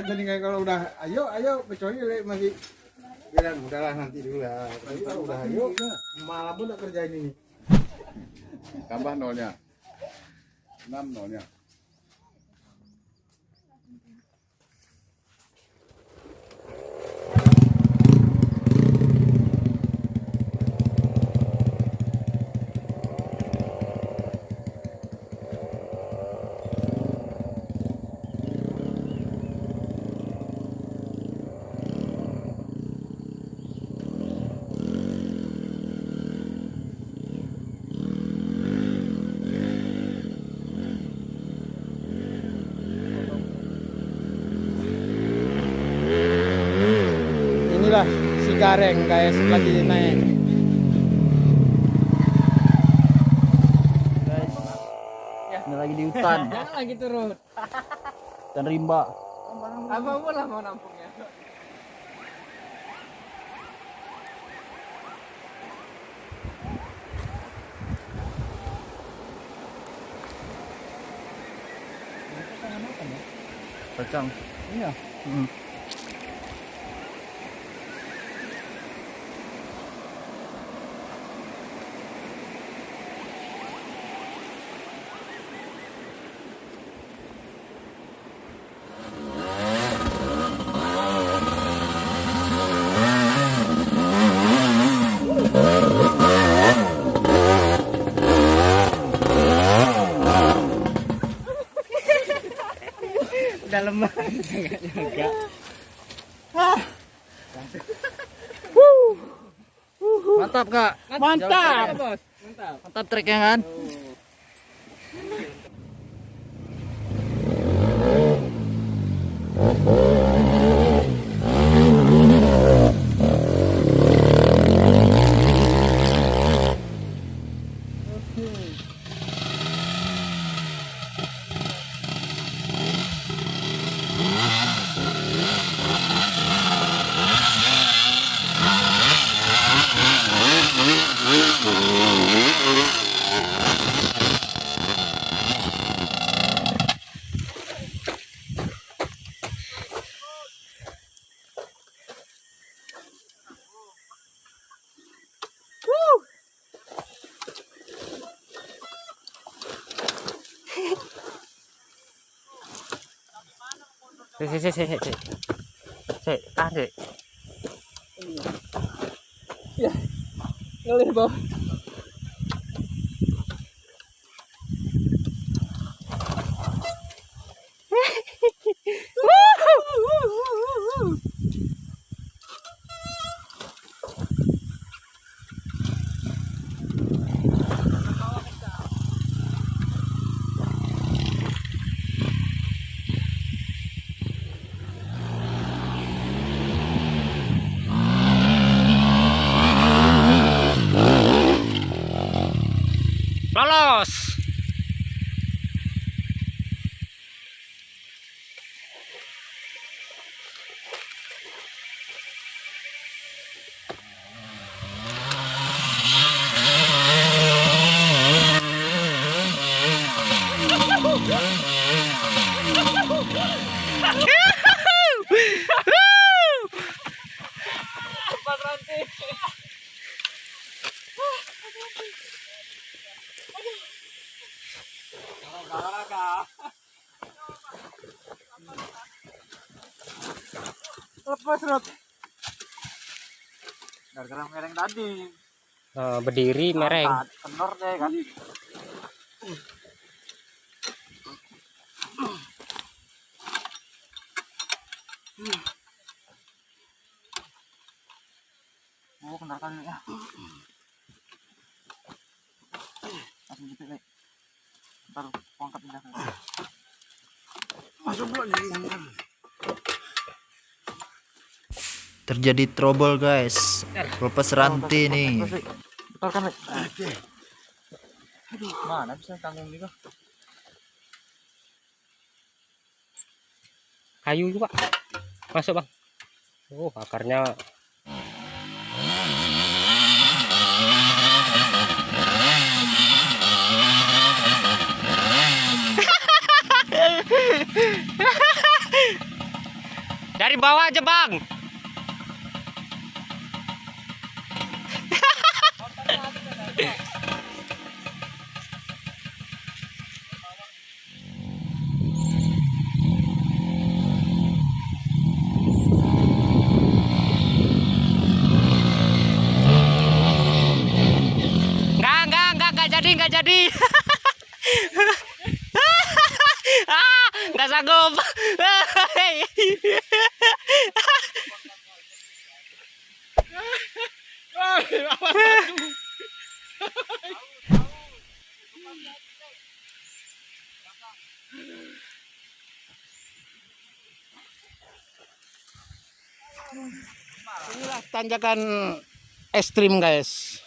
jadi kayak kalau udah ayo kecuali masih bilang udahlah nanti dulu lah. Tapi kalau udah ayo malam pun tak kerjain ini. Tambah nolnya. 6 nolnya. Inilah si Gareng guys lagi naik. Guys, ini lagi di hutan. Jangan lagi turun. Dan rimba. Abang pun lah mau nampungnya. Kacang. Iya. Udah lemah. Enggak. Mantap, Kak. Mantap, Bos. Mantap. Mantap treknya kan? Tahan, Dek. Ya. Ngelir, Bos. Lolos. Cepat rantai. Lepas, Rot. Gara-gara mereng tadi. Berdiri mereng. Kendor deh kan. Oh, kendaraan ya. Langsung gitu, Lek. Ntar angkat pindah. Masuk dulu nih. Terjadi trouble, guys. Lepas rantai nih. Betul kan, Lek? Aduh, mana bisa tanggung juga. Kayu juga, Pak. Masuk, Bang. Oh, akarnya bawah aja bang. Nggak jadi. Nggak sanggup. Inilah tanjakan ekstrim guys.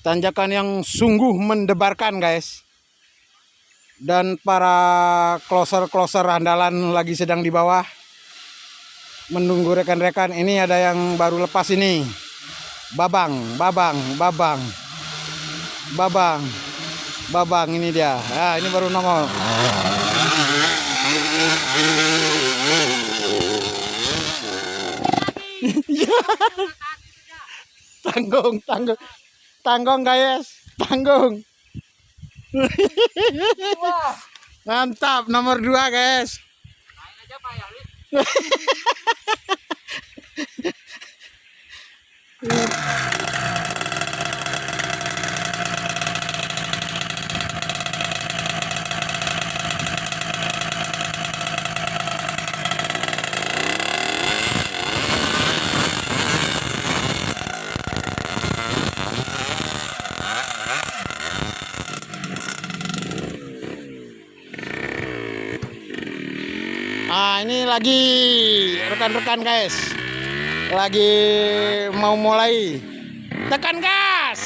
Tanjakan yang sungguh mendebarkan guys. Dan para closer andalan lagi sedang di bawah menunggu rekan-rekan. Ini ada yang baru lepas ini. Babang ini dia. Nah, ini baru nongol. Tanggung guys, tanggung. Mantap, nomor 2 guys. Nah, ini lagi rekan-rekan guys, lagi mau mulai. Tekan gas.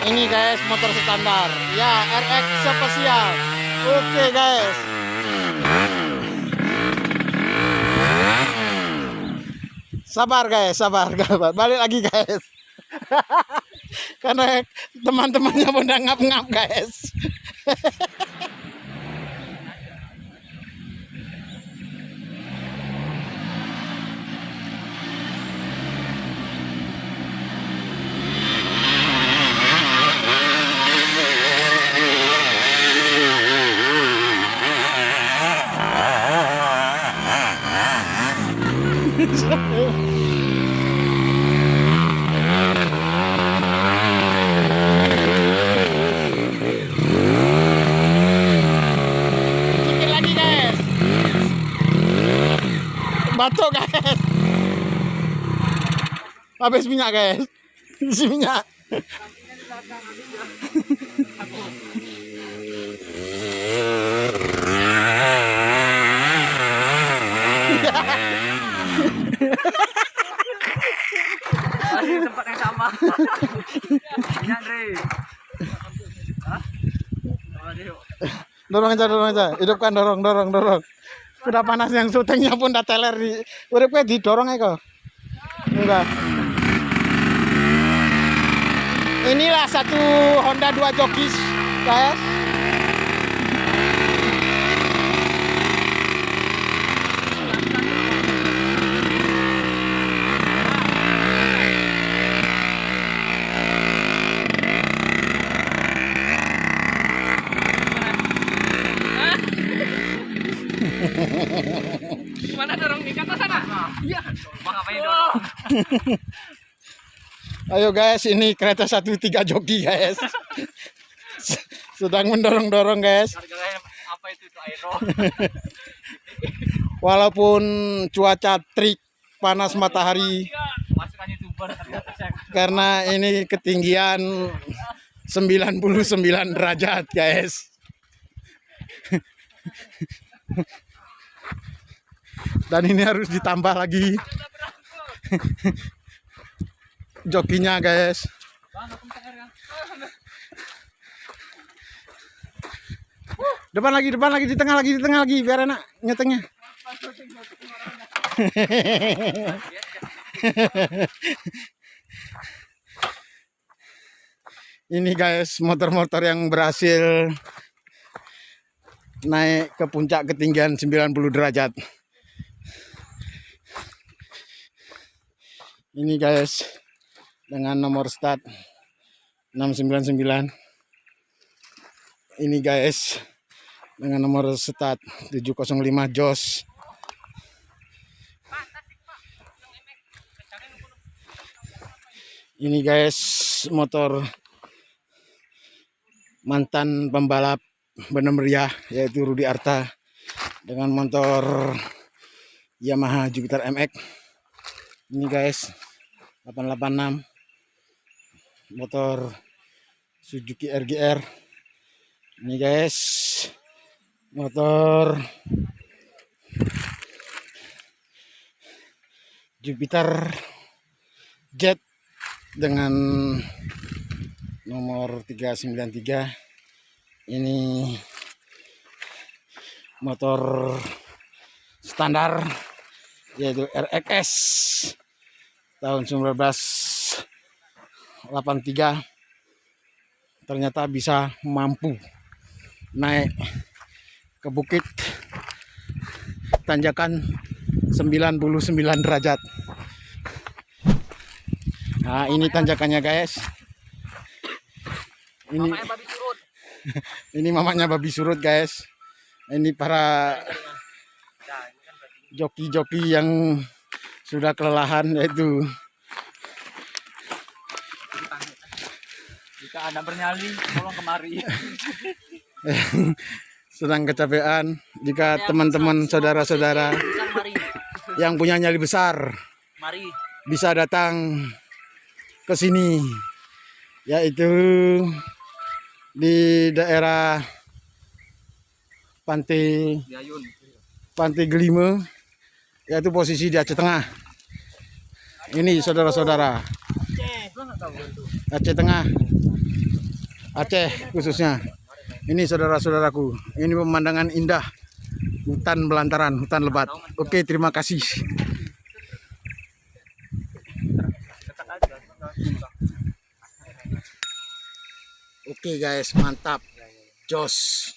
Ini guys motor standar. Ya, RX spesial. Oke guys. Sabar guys, sabar. Balik lagi guys. Karena teman-temannya udah ngap-ngap guys. Sedikit lagi guys. Batuk guys. Habis minyak guys. Isi minyak. Masih di tempat yang sama. Ini Andre. Hah? Dorong aja. Hidupkan, dorong. Udah panas yang syutingnya pun udah teler di. Uripnya didorong aja kok. Enggak. Inilah satu Honda 2 jokis, guys. Mana dorong di kata sana? Iya. Bang ngapain dorong? Ayo guys, ini kereta 13 joki guys. Sedang mendorong-dorong guys. Harganya apa itu aero? Walaupun cuaca terik, panas matahari, Masukan YouTuber karena ini ketinggian 99 derajat guys. Dan ini harus ditambah lagi jokinya guys. Depan lagi, di tengah lagi biar enak nyetengnya. Ini guys motor-motor yang berhasil naik ke puncak ketinggian 90 derajat. Ini guys, dengan nomor start 699. Ini guys, dengan nomor start 705 Jos. Ini guys, motor mantan pembalap benar meriah, yaitu Rudi Arta dengan motor Yamaha Jupiter MX. Ini guys, 886 motor Suzuki RGR. Ini guys, motor Jupiter Jet dengan nomor 393. Ini motor standar, yaitu RXS tahun 1983. Ternyata bisa mampu naik ke bukit tanjakan 99 derajat. Nah, ini tanjakannya guys. Ini mamanya babi surut guys. Ini para joki-joki yang sudah kelelahan, yaitu Jika Anda bernyali, tolong kemari. sedang kecapean. Jika teman-teman saudara-saudara yang punya nyali besar Mari. bisa datang ke sini, yaitu di daerah Pantai Gelime, yaitu posisi di Aceh Tengah. Ini saudara-saudara, Aceh Tengah, Aceh khususnya. Ini saudara-saudaraku, ini pemandangan indah, hutan belantaran, hutan lebat. Oke, terima kasih. Oke guys, mantap, jos.